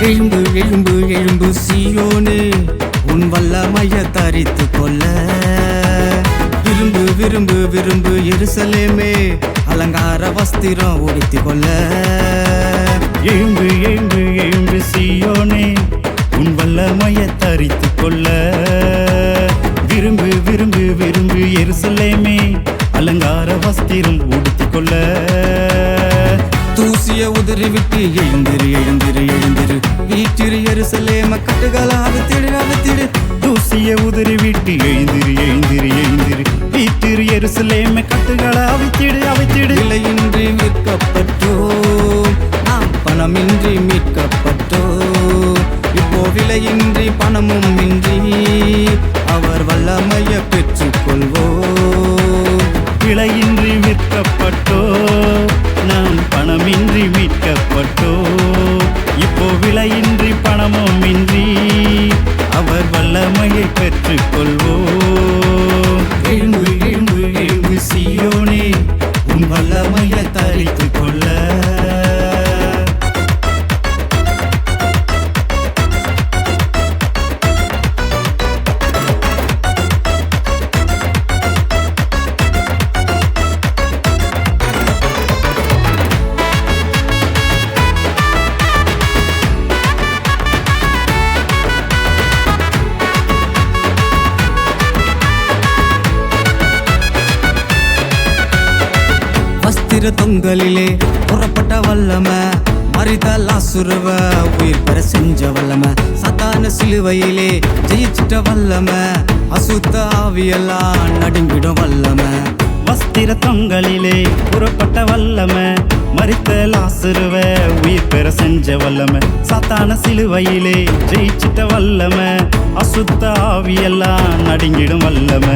எழும்பு எழும்பு எழும்பு சீயோனே, உன் வல்லமைய தரித்து கொள்ள. விரும்பு விரும்பு விரும்பு எருசலேமே, அலங்கார வஸ்திரம் உடுத்தி கொள்ள. எழும்பு எழும்பு எழும்பு சீயோனே, உன் வல்லமைய தரித்து கொள்ள. விரும்பு விரும்பு விரும்பு எருசலேமே, அலங்கார வஸ்திரம் உடுத்தி கொள்ள. தூசிய உதறி விட்டு எழுந்திரு எழுந்திரு எழுந்திரு, வீற்றிரு எருசலேம கட்டுகளை அவித்திடு அவித்திடு. தூசிய உதறி விட்டு எழுந்திரு எழுந்திரு எழுந்திரு, வீற்றிரு எருசலேம கட்டுகளை அவித்திடு அவித்திடு. விலையின்றி விற்கப்பட்டோம், நாம் பணமின்றி மீட்கப்பட்டோம். இப்போ விலையின்றி பணமும் இன்றி அவர் வல்லமைய பெற்றுக்கொள்வோம். விலையின்றி விற்கப்பட்டோ, நாம் பணமின்றி மீட்கப்பட்டோ. இப்போ விலையின்றி பணமும் இன்றி அவர் வல்லமையை பெற்றுக்கொள்வோம். எழும்பு எழும்பு எழும்பு சீயோனே, உன் வல்லமைய தரித்து கொள்ள. வஸ்திர தொங்கலிலே புறப்பட்ட வல்லம, மரித்த லாசுருவ உயிர் பெற செஞ்ச வல்லம. சத்தான சிலுவையிலே ஜெயிச்சிட்ட வல்லம, அசுத்த ஆவியெல்லாம் நடுங்கிடும் வல்லம. வஸ்திர தொங்கலிலே புறப்பட்ட வல்லம, மரித்த லாசருவ உயிர் பெற செஞ்ச வல்லம. சாத்தான சிலுவையிலே ஜெயிச்சிட்ட வல்லம, அசுத்த ஆவியெல்லாம் நடுங்கிடும் வல்லம.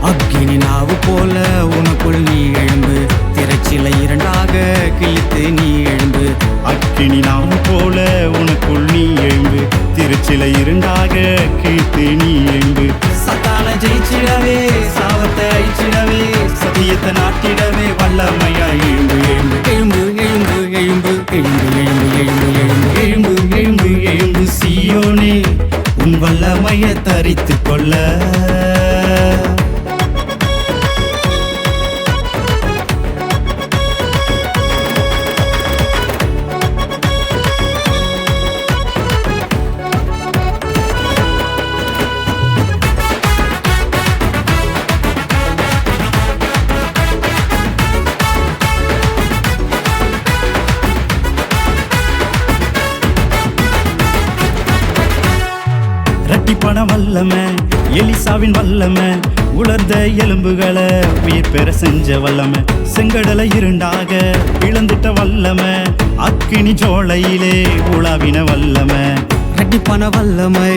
அக்கினி நாவு போல உனக்குள் நீ எழும்பு, திரைச்சிலை இரண்டாக கிழித்து நீ எழும்பு. அக்கினி நாம் போல உனக்குள் நீ எழும்பு, திருச்சிலை இரண்டாக கீழ்த்து நீ எழும்பு. சத்தான ஜெயிச்சிடவே, சாவத்தை அழிச்சிடவே, சத்தியத்தை நாட்டிடவே வல்லமையா எழும்பு எழும்பு எழும்பு எழும்பு எழும்பு எழும்பு எழும்பு எழும்பு எழும்பு எழும்பு எழும்பு எழும்பு சீயோனே, உன் வல்லமைய தரித்து கொள்ள. இரட்டிப்பான வல்லம, எலிசாவின் வல்லம, உலர்ந்த எலும்புகளை உயிர் பெற செஞ்ச வல்லம. செங்கடலை இருண்டாக இழந்துட்ட வல்லம, அக்கினி ஜோலையிலே உலாவின வல்லம. இரட்டிப்பான வல்லமை,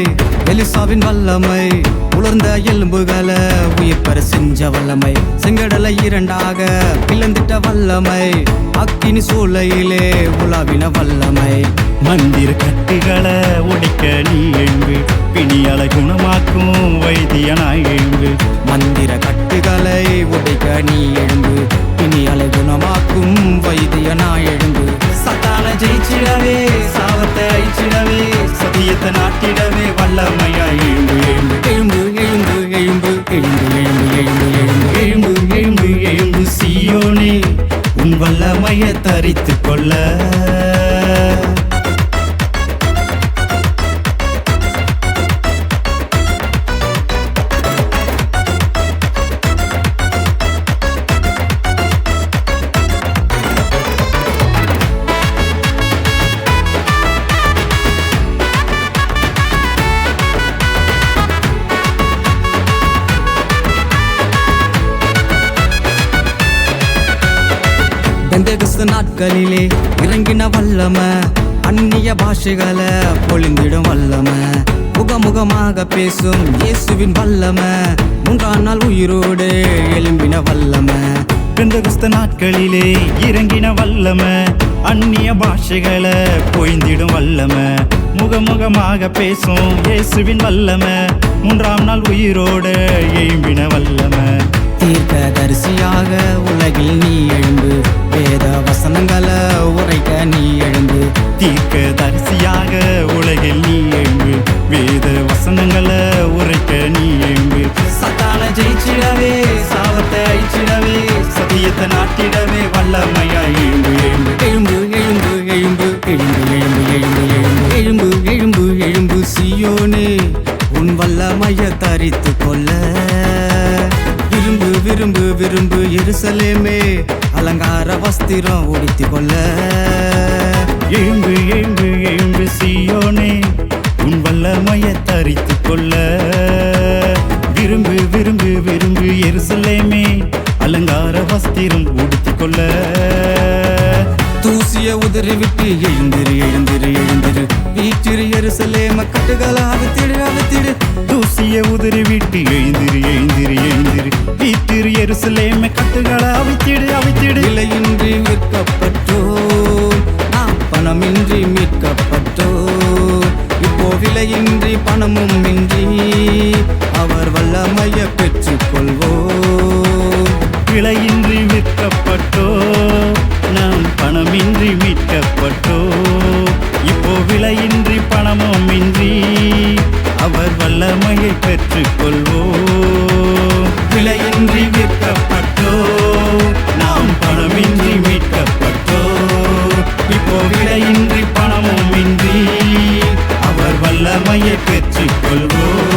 எலிசாவின் வல்லமை, உலர்ந்த எலும்புகளை உயிர் பெற செஞ்ச வல்லமை. செங்கடலை இரண்டாக பிளந்திட்ட வல்லமை, அக்கினி சூளையிலே உலாவின வல்லமை. மந்திர கட்டுகளை உடைக்க நீ எழும்பு, பிணியலை குணமாக்கும் வைத்தியனாய் எழும்பு. மந்திர கட்டுகளை உடைக்க நீ எழும்பு, பிணியலை குணமாக்கும் வைத்தியனாய் எழும்பு. சத்தான ஜெயிச்சிடவே, சாவத்தை அழிச்சிடவே, சத்தியத்தை நாட்டிடவே வல்லமையா எழும்பு எழும்பு எழும்பு எழும்பு எழும்பு எழும்பு எழும்பு எழும்பு எழும்பு எழும்பு எழும்பு எழும்பு சீயோனே, உன் வல்லமைய தரித்து கொள்ள. பெந்தெகோஸ்து நாட்களிலே இறங்கின வல்லம, அந்நிய பாஷைகளை பொழிந்திடும் வல்லம. முகமுகமாக பேசும் இயேசுவின் வல்லம, மூன்றாம் நாள் உயிரோடு எழும்பின வல்லம. பெந்தெகோஸ்து நாட்களிலே இறங்கின வல்லம, அந்நிய பாஷைகளை பொய்ந்திடும் வல்லம. முகமுகமாக பேசும் இயேசுவின் வல்லம, மூன்றாம் நாள் உயிரோடு எழும்பின வல்லம. தீர்க்கதரிசியாக உலகில் நீ எழும்பு, வேத வசனங்களை உரைக்க நீ எழும்பு. தீர்க்கதரிசியாக வஸ்திரம் உடுத்திக் கொள்ள. எழும்பு எழும்பு எழும்பு சீயோனே, உன் வல்லமையை தரித்துக் கொள்ள. விரும்பு விரும்பு விரும்பு எருசலேமே, அலங்கார வஸ்திரம் உடுத்திக் கொள்ள. தூசிய உதறி விட்டு எழுந்திரு எழுந்திரு எழுந்திரு, வீற்றிரு எருசலேம கட்டுகளை அவித்திடு அவித்திடு. தூசிய உதறி விட்டு எழுந்திரு எழுந்திரு எழுந்திரு, வீட்டிரு எருசலேம கட்டுகளை அவித்திடு அவித்திடு. விலையின்றி விற்கப்பட்டோம், நாம் பணமின்றி மீட்கப்பட்டோம். இப்போ விலையின்றி பணமும் இன்றி அவர் வல்லமைய பெற்றுக் கொள்வோம். விலையின்றி விற்கப்பட்டோ, நாம் பணமின்றி மீட்கப்பட்டோ. இப்போ விலையின்றி பணமும் இன்றி அவர் வல்லமையை பெற்றுக் கொள்வோம். விலையின்றி விற்கப்பட்டோ, நாம் பணமின்றி மீட்கப்பட்டோ. இப்போ விலையின்றி பணமும் இன்றி அவர் வல்லமையை பெற்றுக் கொள்வோம்.